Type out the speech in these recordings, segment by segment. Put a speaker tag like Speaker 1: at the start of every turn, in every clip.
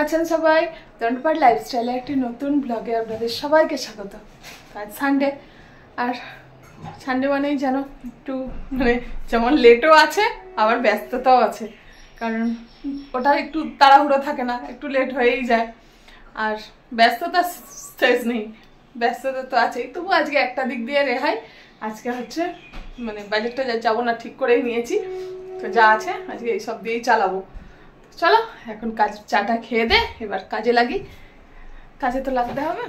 Speaker 1: আছেন সবাই? দণ্ডপাট লাইফস্টাইলে একটি নতুন ব্লগে আপনাদের সবাইকে স্বাগত। আজ সানডে, আর সানডে মানেই যেন একটু মানে যেমন লেটও আছে আবার ব্যস্ততাও আছে, কারণ ওটা একটু তাড়াহুড়ো থাকে না, একটু লেট হয়েই যায়। আর ব্যস্ততা শেষ নেই, ব্যস্ততা তো আছেই, তবু আজকে একটা দিক দিয়ে রেহাই। আজকে হচ্ছে মানে বাজেটটা যাবো না ঠিক করেই নিয়েছি, তো যা আছে আজকে এইসব দিয়েই চালাবো। চলো এখন কাজ চাটা খেয়ে দে, এবার কাজে লাগি, কাজে তো লাগতে হবে।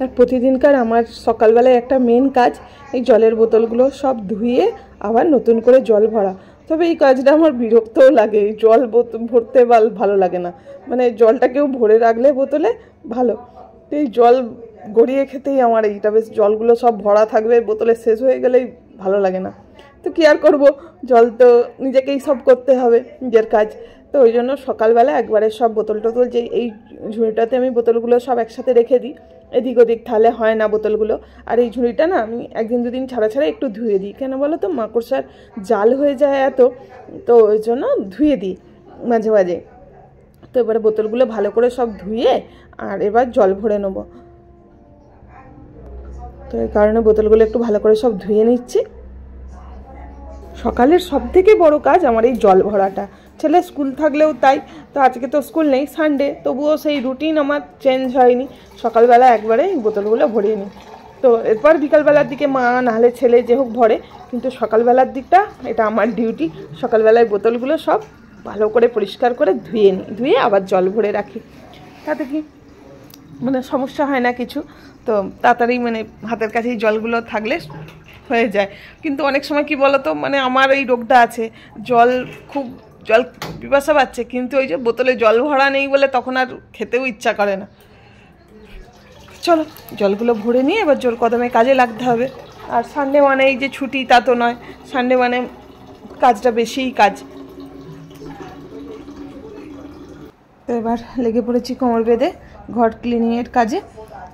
Speaker 1: আর প্রতিদিনকার আমার সকালবেলায় একটা মেন কাজ এই জলের বোতলগুলো সব ধুয়ে আবার নতুন করে জল ভরা। তবে এই কাজটা আমার বিরক্তও লাগে, জল ভরতে ভালো লাগে না, মানে জলটা কেউ ভরে রাখলে বোতলে ভালো, এই জল গড়িয়ে খেতেই আমার এইটা বেশ, জলগুলো সব ভরা থাকবে বোতলে, শেষ হয়ে গেলেই ভালো লাগে না। তো কি আর করবো, জল তো নিজেকেই সব করতে হবে, নিজের কাজ। তো ওই জন্য সকালবেলা একবারে সব বোতল টোতল, যে এই ঝুড়িটাতে আমি বোতলগুলো সব একসাথে রেখে দিই, এদিক ওদিক তাহলে হয় না বোতলগুলো। আর এই ঝুড়িটা না আমি একদিন দুদিন ছাড়া ছাড়া একটু ধুয়ে দিই, কেন বলো তো, মাকড়সার জাল হয়ে যায় এত, তো ওই জন্য ধুয়ে দিই মাঝে মাঝে। তো এবারে বোতলগুলো ভালো করে সব ধুয়ে আর এবার জল ভরে নেবো, তো এই কারণে বোতলগুলো একটু ভালো করে সব ধুয়ে নিচ্ছি। সকালের সব থেকে বড় কাজ আমার এই জল ভরাটা, ছেলে স্কুল থাকলেও তাই। তো আজকে তো স্কুল নেই, সানডে, তবুও সেই রুটিন আমার চেঞ্জ হয়নি, সকালবেলা একবারে এই বোতলগুলো ভরিয়ে নিই। তো এরপর বিকালবেলার দিকে মা নাহলে ছেলে যে হোক ভরে, কিন্তু সকালবেলার দিকটা এটা আমার ডিউটি। সকালবেলায় বোতলগুলো সব ভালো করে পরিষ্কার করে ধুয়ে নিই, ধুয়ে আবার জল ভরে রাখি, তাতে কি মানে সমস্যা হয় না কিছু, তো তাড়াতাড়ি মানে হাতের কাছেই জলগুলো থাকলে হয়ে যায়। কিন্তু অনেক সময় কি বলতো, মানে আমার এই রোগটা আছে, খুব জল পিপাসা পাচ্ছে, কিন্তু ওই যে বোতলে জল ভরা নেই বলে তখন আর খেতেও ইচ্ছা করে না। চলো জলগুলো ভরে নিয়ে এবার জোর কদমে কাজে লাগতে হবে। আর সানডে মানে এই যে ছুটি তা তো নয়, সানডে মানে কাজটা বেশিই কাজ। তো এবার লেগে পড়েছি কোমর বেঁধে ঘর ক্লিনিংয়ের কাজে।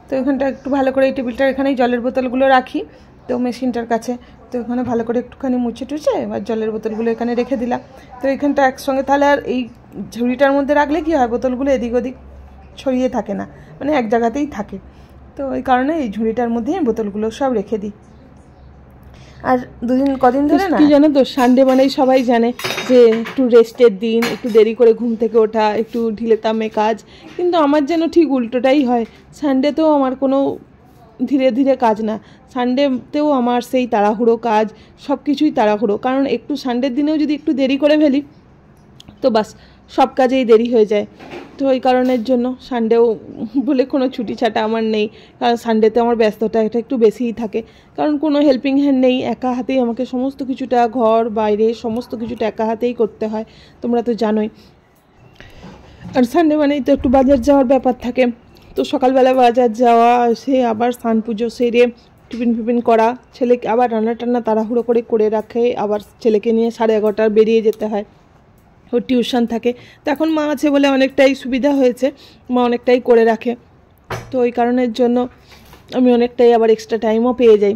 Speaker 1: তো এখানটা একটু ভালো করে এই টেবিলটার এখানেই জলের বোতলগুলো রাখি, তো মেশিনটার কাছে, তো এখানে ভালো করে একটুখানি মুছে টুছে এবার জলের বোতলগুলো এখানে রেখে দিলাম। তো এখানটা একসঙ্গে তাহলে আর এই ঝুড়িটার মধ্যে রাখলে কি হয়, বোতলগুলো এদিক ওদিক ছড়িয়ে থাকে না, মানে এক জায়গাতেই থাকে। তো ওই কারণে এই ঝুড়িটার মধ্যে বোতলগুলো সব রেখে দিই। আর কদিন ধরে না কি জানো তো, সানডে মানেই সবাই জানে যে একটু রেস্টের দিন, একটু দেরি করে ঘুম থেকে ওঠা, একটু ঢিলে তামে কাজ, কিন্তু আমার যেন ঠিক উল্টোটাই হয়। সানডেতেও আমার কোনো ধীরে ধীরে কাজ না, সানডেতেও আমার সেই তাড়াহুড়ো কাজ, সব কিছুই তাড়াহুড়ো। কারণ একটু সানডের দিনেও যদি একটু দেরি করে ফেলি তো বাস সব কাজেই দেরি হয়ে যায়। তো ওই কারণের জন্য সানডেও বলে কোনো ছুটি ছাটা আমার নেই, কারণ সানডেতে আমার ব্যস্ততা এটা একটু বেশিই থাকে, কারণ কোনো হেল্পিং হ্যান্ড নেই, একা হাতেই আমাকে সমস্ত কিছুটা, ঘর বাইরে সমস্ত কিছুটা একা হাতেই করতে হয়, তোমরা তো জানোই। আর সানডে মানেই তো একটু বাজার যাওয়ার ব্যাপার থাকে, তো সকালবেলা বাজার যাওয়া, সে আবার স্নান পুজো সেরে টিফিন ফিফিন করা, ছেলেকে আবার রান্না টান্না তাড়াহুড়ো করে রাখে, আবার ছেলেকে নিয়ে 11:30 বেরিয়ে যেতে হয়, ওর টিউশন থাকে। তো এখন মা আছে বলে অনেকটাই সুবিধা হয়েছে, মা অনেকটাই করে রাখে, তো ওই কারণের জন্য আমি অনেকটাই আবার এক্সট্রা টাইমও পেয়ে যাই।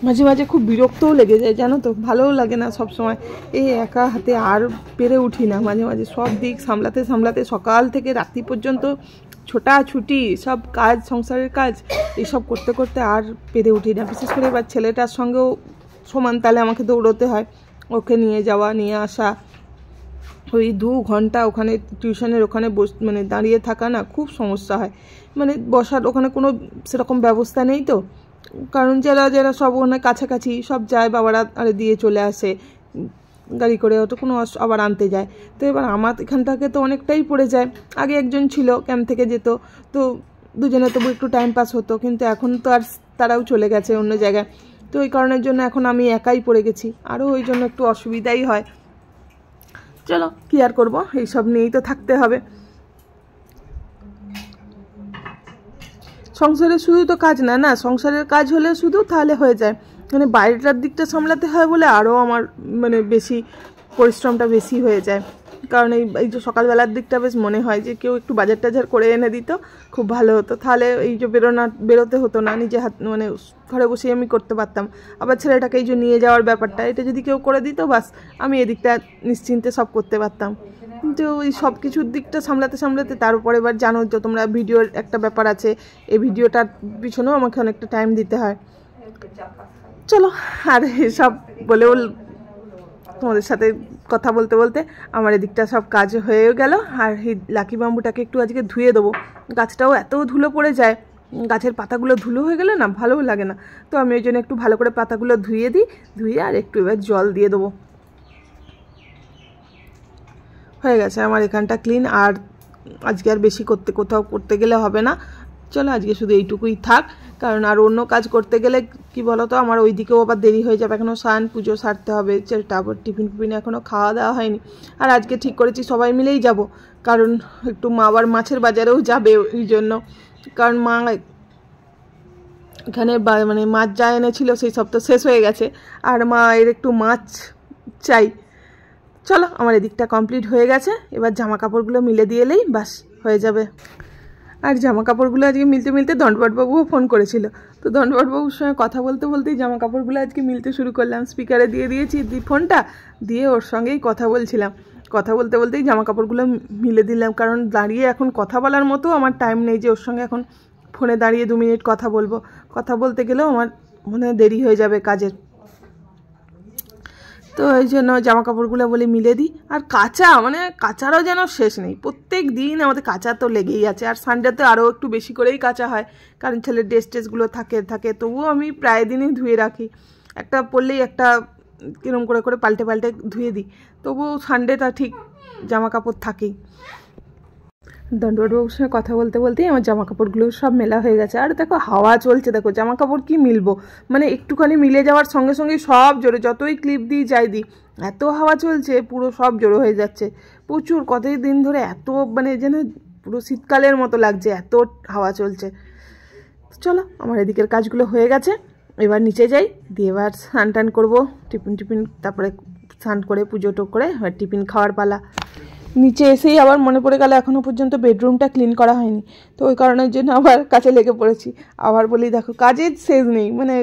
Speaker 1: মাঝে মাঝে খুব বিরক্তও লেগে যায় জানো তো, ভালোও লাগে না সব সময় এই একা হাতে, আর পেরে উঠি না মাঝে মাঝে সব দিক সামলাতে সামলাতে, সকাল থেকে রাত্রি পর্যন্ত ছোটাছুটি, সব কাজ, সংসারের কাজ, এইসব করতে করতে আর পেরে উঠি না। বিশেষ করে এবার ছেলেটার সঙ্গেও সমান তালে আমাকে দৌড়তে হয়, ওকে নিয়ে যাওয়া নিয়ে আসা, ওই 2 ঘন্টা ওখানে টিউশনের ওখানে মানে দাঁড়িয়ে থাকা না, খুব সমস্যা হয়, মানে বসার ওখানে কোনো সেরকম ব্যবস্থা নেই। তো কারণ যারা সব ওখানে কাছাকাছি সব যায়, বাবারা আরে দিয়ে চলে আসে গাড়ি করে, ওটা কোনো আবার আনতে যায়। তো এবার আমার এখান থেকে তো অনেকটাই পড়ে যায়। আগে একজন ছিল ক্যাম্প থেকে যেত, তো দুজনে তবু একটু টাইম পাস হতো, কিন্তু এখন তো আর তারাও চলে গেছে অন্য জায়গায়, তো ওই কারণের জন্য এখন আমি একাই পড়ে গেছি, আরও ওই জন্য একটু অসুবিধাই হয়। চলো কি আর করবো, এইসব নিয়েই তো থাকতে হবে। সংসারে শুধু তো কাজ না, না সংসারের কাজ হলে শুধু তাহলে হয়ে যায়, মানে বাইরেটার দিকটা সামলাতে হয় বলে আরও আমার মানে বেশি পরিশ্রমটা বেশি হয়ে যায়। কারণ এই যে সকালবেলার দিকটা বেশ মনে হয় যে কেউ একটু বাজার টাজার করে এনে দিত, খুব ভালো হতো। তাহলে এই যে বেরোতে হতো না, নিজে হাত মানে ঘরে বসেই আমি করতে পারতাম। আবার ছেলেটাকে এই যে নিয়ে যাওয়ার ব্যাপারটা, এটা যদি কেউ করে দিত বাস আমি এদিকটা নিশ্চিন্তে সব করতে পারতাম। কিন্তু ওই সব কিছুর দিকটা সামলাতে সামলাতে তার উপর এবার জানো তো তোমরা, ভিডিওর একটা ব্যাপার আছে, এই ভিডিওটার পিছনেও আমাকে অনেকটা টাইম দিতে হয়। চলো, আর সব বলেও তোমাদের সাথে কথা বলতে বলতে আমার এদিকটা সব কাজ হয়ে গেল। আর এই লাকি বাম্বুটাকে একটু আজকে ধুয়ে দেবো, গাছটাও এত ধুলো পড়ে যায়, গাছের পাতাগুলো ধুলো হয়ে গেলে না ভালোও লাগে না। তো আমি ওই জন্য একটু ভালো করে পাতাগুলো ধুয়ে দিই, ধুয়ে আর একটু এবার জল দিয়ে দেবো। হয়ে গেছে আমার এখানটা ক্লিন। আর আজকে আর বেশি কোথাও করতে গেলে হবে না। চলো আজকে শুধু এইটুকুই থাক, কারণ আর অন্য কাজ করতে গেলে কি বলো তো, আমার ওই দিকেও আবার দেরি হয়ে যাবে। এখনও স্নান পুজো সারতে হবে, তারপর টিফিন এখনও খাওয়া দাওয়া হয়নি। আর আজকে ঠিক করেছি সবাই মিলেই যাব, কারণ একটু মা আবার মাছের বাজারেও যাবে ওই জন্য। কারণ মা এখানে মানে মাছ যা এনেছিল সেই সব তো শেষ হয়ে গেছে, আর মা এর একটু মাছ চাই। চলো আমার এদিকটা কমপ্লিট হয়ে গেছে, এবার জামা কাপড়গুলো মিলে দিয়ে এলেই বাস হয়ে যাবে। আর জামা কাপড়গুলো আজকে মিলতে মিলতে দণ্ডপাটবাবুও ফোন করেছিল, তো দণ্ডপাটবাবুর সঙ্গে কথা বলতে বলতেই জামা কাপড়গুলো আজকে মিলতে শুরু করলাম। স্পিকারে দিয়ে দিয়েছি ফোনটা, দিয়ে ওর সঙ্গেই কথা বলছিলাম। কথা বলতে বলতেই জামা কাপড়গুলো মিলে দিলাম, কারণ দাঁড়িয়ে এখন কথা বলার মতো আমার টাইম নেই যে ওর সঙ্গে এখন ফোনে দাঁড়িয়ে 2 মিনিট কথা বলবো। কথা বলতে গেলেও আমার মনে হয় দেরি হয়ে যাবে কাজের। তো এই জন্য জামা কাপড়গুলো বলে মিলে দিই। আর কাচারও যেন শেষ নেই, প্রত্যেক দিন আমাদের কাচা তো লেগেই আছে। আর সানডেতে আরও একটু বেশি করেই কাচা হয়, কারণ ছেলের ড্রেসগুলো থাকে। তবুও আমি প্রায় দিনই ধুয়ে রাখি, একটা পরলেই একটা কিরম করে পাল্টে ধুয়ে দিই। তবুও সানডেটা ঠিক জামা কাপড় থাকেই। দণ্ডবাবুর সঙ্গে কথা বলতে বলতেই আমার জামা কাপড়গুলো সব মেলা হয়ে গেছে। আর দেখো হাওয়া চলছে, দেখো জামা কাপড় কি মিলবো, মানে একটুখানি মিলে যাওয়ার সঙ্গে সঙ্গেই সব জোরে, যতই ক্লিপ দিই যাই দিই, এত হাওয়া চলছে পুরো সব জোড়ো হয়ে যাচ্ছে প্রচুর। কতই দিন ধরে এত মানে যেন পুরো শীতকালের মতো লাগছে, এত হাওয়া চলছে। চলো আমার এদিকের কাজগুলো হয়ে গেছে, এবার নিচে যাই, দিয়ে এবার স্নান টান করবো, টিফিন তারপরে স্নান করে পুজো টোক করে এবার টিফিন খাওয়ার পালা। নিচে এসেই আবার মনে পড়ে গেল এখনও পর্যন্ত বেডরুমটা ক্লিন করা হয়নি, তো ওই কারণের জন্য আবার কাজে লেগে পড়েছি। আবার বলি দেখো কাজের শেষ নেই, মানে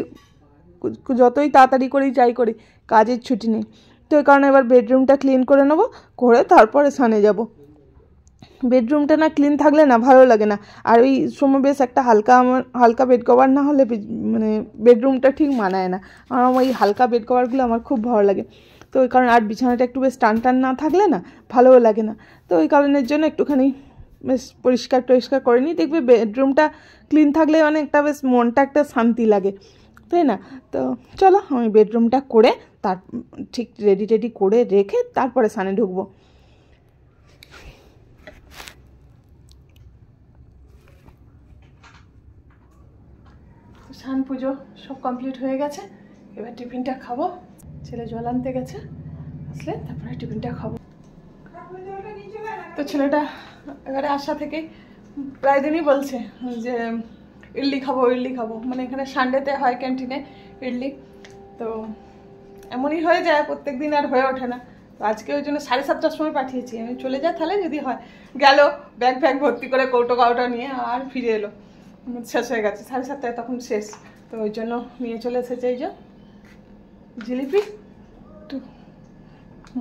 Speaker 1: যতই তাড়াতাড়ি করি যাই করি কাজের ছুটি নেই। তো ওই কারণে এবার বেডরুমটা ক্লিন করে নেবো, করে তারপরে স্নানে যাব। বেডরুমটা না ক্লিন থাকলে না ভালো লাগে না। আর ওই সময় বেশ একটা হালকা বেড কভার না হলে মানে বেডরুমটা ঠিক মানায় না। আমার ওই হালকা বেড কভারগুলো আমার খুব ভালো লাগে। তো ওই কারণে আর বিছানাটা একটু বেশ টান না থাকলে না ভালোও লাগে না। তো ওই কারণের জন্য একটুখানি বেশ পরিষ্কার করে নিই, দেখবে বেডরুমটা ক্লিন থাকলে মানে একটা বেশ মনটা একটা শান্তি লাগে, তাই না? তো চলো আমি বেডরুমটা করে তার ঠিক রেডি করে রেখে তারপরে স্নানে ঢুকবো। স্নান পুজো সব কমপ্লিট হয়ে গেছে, এবার টিফিনটা খাবো। ছেলে জল আনতে গেছে, আসলে তারপরে টিফিনটা খাবো। তো ছেলেটা এবারে আসা থেকে প্রায় দিনই বলছে যে ইডলি খাবো, মানে এখানে সানডেতে হয় ক্যান্টিনে ইডলি। তো এমনই হয়ে যায় প্রত্যেক দিন, আর হয়ে ওঠে না। তো আজকে ওই জন্য 7:30টার সময় পাঠিয়েছি, আমি চলে যাই তাহলে যদি হয়। গেল ব্যাগ ভর্তি করে কৌটা নিয়ে, আর ফিরে এলো, শেষ হয়ে গেছে 7:30টায় তখন শেষ। তো ওই জন্য নিয়ে চলে এসেছে এই যে জিলিপি, তো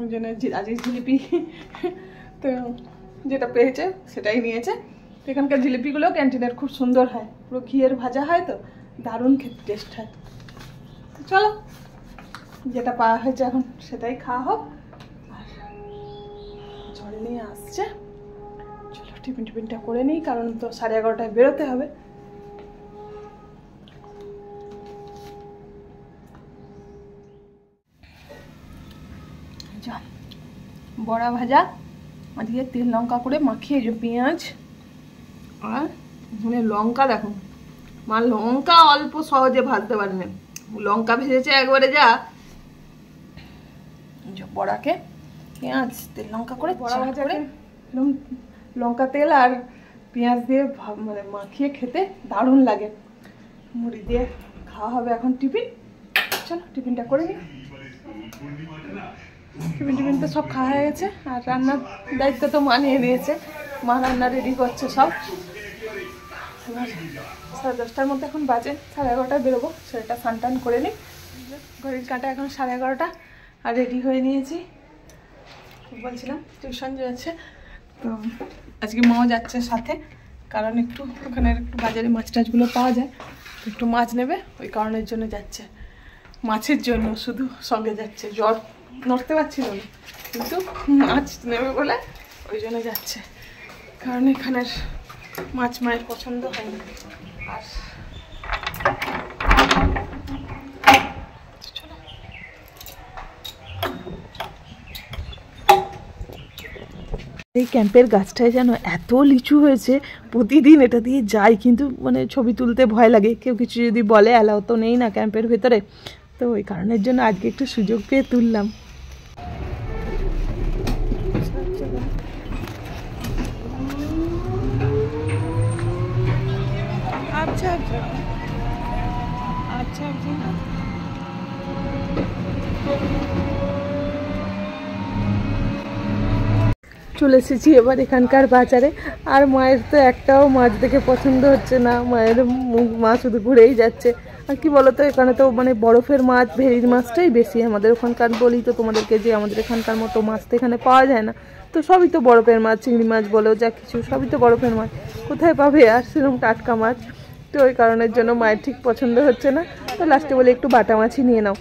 Speaker 1: ওই জন্য আজকে জিলিপি তো যেটা পেয়েছে সেটাই নিয়েছে। তো এখানকার জিলিপিগুলো ক্যান্টিনের খুব সুন্দর হয়, পুরো ঘিয়ের ভাজা হয়, তো দারুণ খেতে টেস্ট হয়। তো চলো যেটা পাওয়া হয়েছে এখন সেটাই খাওয়া হোক। আর জল নিয়ে আসছে, চলো টিফিনটা করে নিই, কারণ তো 11:30টায় বেরোতে হবে। বড়া ভাজা আজকে তেল লঙ্কা করে মাখিয়ে, যে পেঁয়াজ আর মানে লঙ্কা, দেখো মা লঙ্কা অল্প সহজে ভাজতে পারে না, লঙ্কা ভেজেছে একবারে যা। বড়াকে পেঁয়াজ তেল লঙ্কা করে বড়া ভাজা করে লঙ্কা তেল আর পেঁয়াজ দিয়ে মানে মাখিয়ে খেতে দারুণ লাগে। মুড়ি দিয়ে খাওয়া হবে এখন টিফিন। চলো টিফিনটা করে নিই। টিফিন টিফিন তো সব খাওয়া হয়ে গেছে, আর রান্নার দায়িত্ব তো মা নিয়ে নিয়েছে। মা রান্না রেডি করছে সব। এবার 10:30টার মধ্যে এখন বাজে, 11:30টায় বেরোবো। সেটা স্নান টান করে নিই। ঘড়ির কাঁটা এখন 11:30, আর রেডি হয়ে নিয়েছি। বলছিলাম টিউশন যাচ্ছে, তো আজকে মাও যাচ্ছে সাথে, কারণ একটু ওখানে একটু বাজারে মাছ টাছগুলো পাওয়া যায়, একটু মাছ নেবে, ওই কারণের জন্য যাচ্ছে। মাছের জন্য শুধু সঙ্গে যাচ্ছে, জ্বর নড়তে পারছিল না, কিন্তু মাছ নেবে বলে ওই জন্য যাচ্ছে, কারণ এখানের মাছ মায়ের পছন্দ হয় না। আর এই ক্যাম্পের গাছটায় যেন এত লিচু হয়েছে, প্রতিদিন এটা দিয়ে যাই, কিন্তু মানে ছবি তুলতে ভয় লাগে, কেউ কিছু যদি বলে, অ্যালাও তো নেই না ক্যাম্পের ভেতরে, তো ওই কারণের জন্য আজকে একটু সুযোগ পেয়ে তুললাম। আচ্ছা আচ্ছা আচ্ছা আচ্ছা। চলে এসেছি এবার এখানকার বাজারে, আর মায়ের তো একটাও মাছ দেখে পছন্দ হচ্ছে না, মায়ের মা শুধু ঘুরেই যাচ্ছে। আর কি বলতো, এখানে তো মানে বরফের মাছ, ভেরির মাছটাই বেশি। আমাদের ওখানকার বলি তো তোমাদেরকে যে আমাদের এখানকার মতো মাছ তো এখানে পাওয়া যায় না, তো সবই তো বরফের মাছ, চিংড়ি মাছ বলো যা কিছু, সবই তো বরফের মাছ, কোথায় পাবে আর সেরকম টাটকা মাছ? তো ওই কারণের জন্য মায়ের ঠিক পছন্দ হচ্ছে না, তো লাস্টে বলে একটু বাটা মাছই নিয়ে নাও।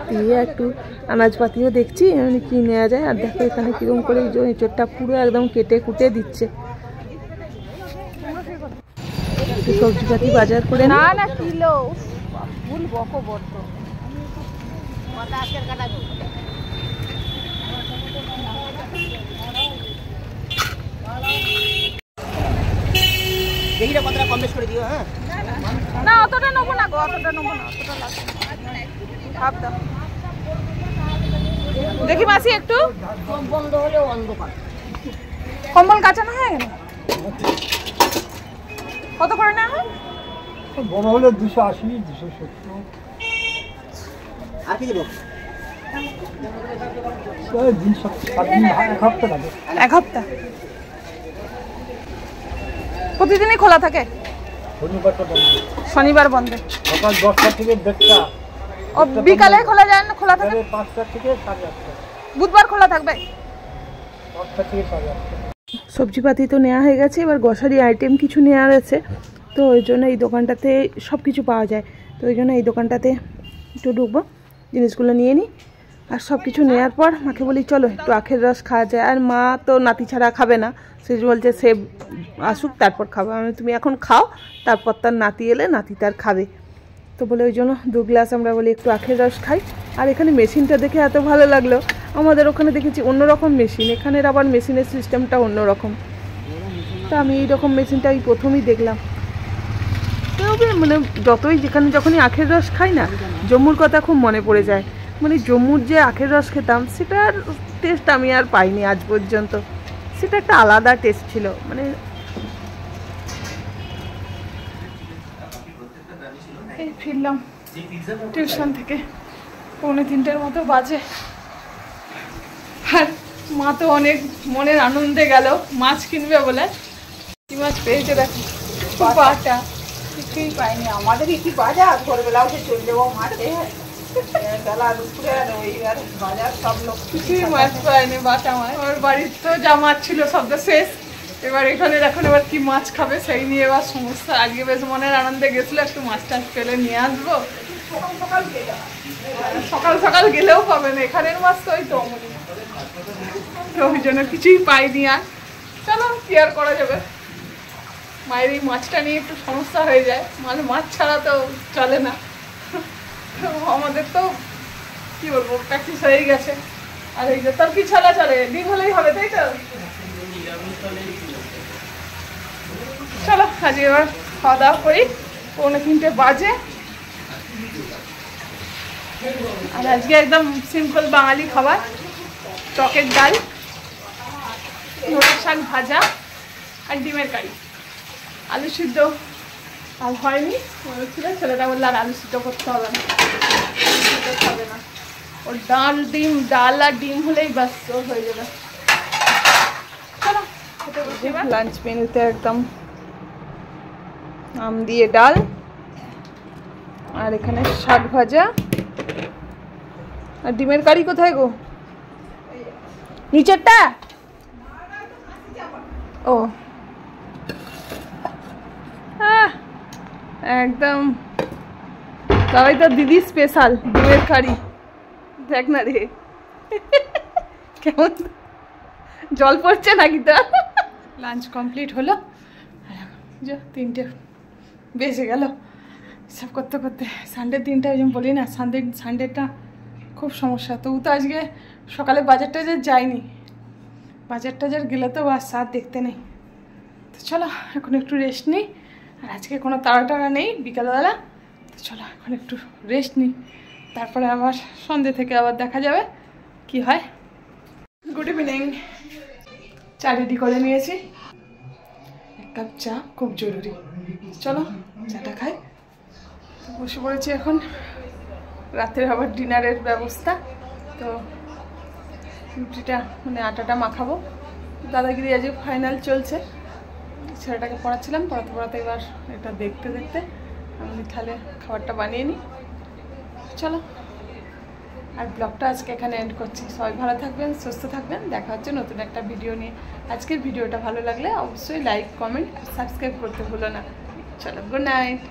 Speaker 1: দিয়ে একটু আনাজপাতিও দেখছি কি নেওয়া যায়। আর দেখো এখানে কিরকম করে এঁচোড়টা পুরো একদম কেটে কুটে দিচ্ছে। একটু সবজিপাতি বাজার করে না না কিলো ভুল বকো বর্ত
Speaker 2: দেখিটা কতটা কম বেশ করে দিও। হ্যাঁ
Speaker 1: না অতটা নেবো না গো, অতটা নেবো না, অতটা লাগবে ভাব দাও। দেখি মাসি একটু
Speaker 2: বন্ধ হলেও অন্ধকার।
Speaker 1: কম্বল কাঁচানো হয়ে গেল, কত করে নেওয়া হয়?
Speaker 3: বড় হলে 280, 270।
Speaker 2: আর কি দেবো?
Speaker 3: এক হপ্তাহ লাগে।
Speaker 1: এক হপ্তাহ প্রতিদিনই খোলা থাকে? শনিবার বন্ধ,
Speaker 3: সকাল 10টা থেকে 1:30।
Speaker 1: ও বিকালে খোলা যায় না? খোলা থাকে
Speaker 3: 5টা থেকে 8:30।
Speaker 1: বুধবার খোলা থাকবে
Speaker 3: 5টা থেকে 8:30।
Speaker 1: সবজিপাতি তো নেওয়া হয়ে গেছে, এবার গ্রসারি আইটেম কিছু নেওয়ার আছে, তো ওই জন্য এই দোকানটাতে সব কিছু পাওয়া যায়, তো ওই জন্য এই দোকানটাতে একটু ঢুকবো, জিনিসগুলো নিয়ে নিই। আর সব কিছু নেওয়ার পর মাকে বলি চলো একটু আখের রস খাওয়া যায়। আর মা তো নাতি ছাড়া খাবে না, সে বলছে সে আসুক তারপর খাবো। আমি তুমি এখন খাও, তারপর তার নাতি এলে নাতি তার খাবে, তো বলে ওই জন্য 2 গ্লাস আমরা বলি একটু আখের রস খাই। আর এখানে মেশিনটা দেখে এত ভালো লাগলো, আমাদের ওখানে দেখেছি অন্যরকম মেশিন, এখানের আবার মেশিনের সিস্টেমটা অন্যরকম। তো আমি এইরকম মেশিনটা এই প্রথমেই দেখলাম। তবে মানে যতই যেখানে যখনই আখের রস খাই না, জম্মুর কথা খুব মনে পড়ে যায়। মানে জম্মুর যে আখের রস খেতাম, সেটার টেস্ট আমি আর পাইনি আজ পর্যন্ত, সেটা একটা আলাদা টেস্ট ছিল। মানে এই ফিরলাম টিউশন থেকে, 2:45 মতো বাজে, আর মা তো অনেক মনের আনন্দে গেল মাছ কিনবে বলে। কি মাছ পেয়েছে দেখো, বাটা কিছুই পাইনি। আমাদের কি বাজার, ভোরবেলা উঠে চলে যাবো মাঠে, বেলা দুপুরে ওই আর বাজার সব লোক কিছুই মাছ পায়নি, বাটা মাছ। আমার বাড়ির তো যা মাছ ছিল সব তো শেষ, এবার এখানে এখন এবার কি মাছ খাবে সেই নিয়ে এবার সমস্যা। আজকে বেশ মনের আনন্দে গেছিলো, একটু মাছ টাছ পেলে নিয়ে আসবো। সকাল সকাল গেলেও পাবে না, এখানের মাছ তো ওই তো ওই জন্য কিছুই পাইনি। আর চলো কি আর করা যাবে, মায়ের এই মাছটা নিয়ে একটু সমস্যা হয়ে যায়, মানে মাছ ছাড়া তো চলে না। আমাদের তো কি বলবো প্র্যাকটিস হয়ে গেছে। আর এই যে তোর কি ছাড়া চলে, ডিম হলেই হবে, তাই তো? চলো আজকে এবার খাওয়া দাওয়া করি, 2:45 বাজে। আর আজকে একদম সিম্পল বাঙালি খাবার, টকের ডাল, নোটের শাক ভাজা আর ডিমের কারি। আলু সিদ্ধ আর হয়নি, ছিল ছেলেটা বললো আর আলু সিদ্ধ করতে হবে না, খাবে না, ওর ডাল আর ডিম হলেই বাস ওর হয়ে যাবে। চলো লাঞ্চ মেনুতে একদম আম দিয়ে ডাল, আর এখানে শাক ভাজা, আর ডিমের কারি কোথায় গো? নিচেরটা? ও একদম সবাই তো দিদি স্পেশাল ডিমের কারি। দেখ না রে কেমন জল পড়ছে নাকি? তা লাঞ্চ কমপ্লিট হলো, 3টে বেজে গেল সব করতে করতে। সানডের দিনটা ওই জন্য বলি না, সানডেটা খুব সমস্যা। তো ও তো আজকে সকালে বাজার টাজার যায়নি, বাজার টাজার গেলে তো বাস আর দেখতে নেই। তো চলো এখন একটু রেস্ট নিই, আর আজকে কোনো তাড়া নেই বিকালবেলা। তো চলো এখন একটু রেস্ট নিই, তারপরে আবার সন্ধ্যে থেকে আবার দেখা যাবে কি হয়। Good evening. চা রেডি করে নিয়েছি, 1 কাপ চা খুব জরুরি। চলো চাটা খাই। বসে পড়েছি এখন, রাতের আবার ডিনারের ব্যবস্থা। তো রুটিটা মানে আটাটা মাখাবো, দাদাগিরি আজকে ফাইনাল চলছে। ছেলেটাকে পড়াচ্ছিলাম, পড়াতে এবার এটা দেখতে দেখতে আমি তাহলে খাবারটা বানিয়ে নিই। চলো, আর ব্লগটা আজকে এখানে এন্ড করছি। সবাই ভালো থাকবেন, সুস্থ থাকবেন, দেখা হচ্ছে নতুন একটা ভিডিও নিয়ে। আজকের ভিডিওটা ভালো লাগলে অবশ্যই লাইক, কমেন্ট, সাবস্ক্রাইব করতে ভুলো না। চলো, গুড নাইট।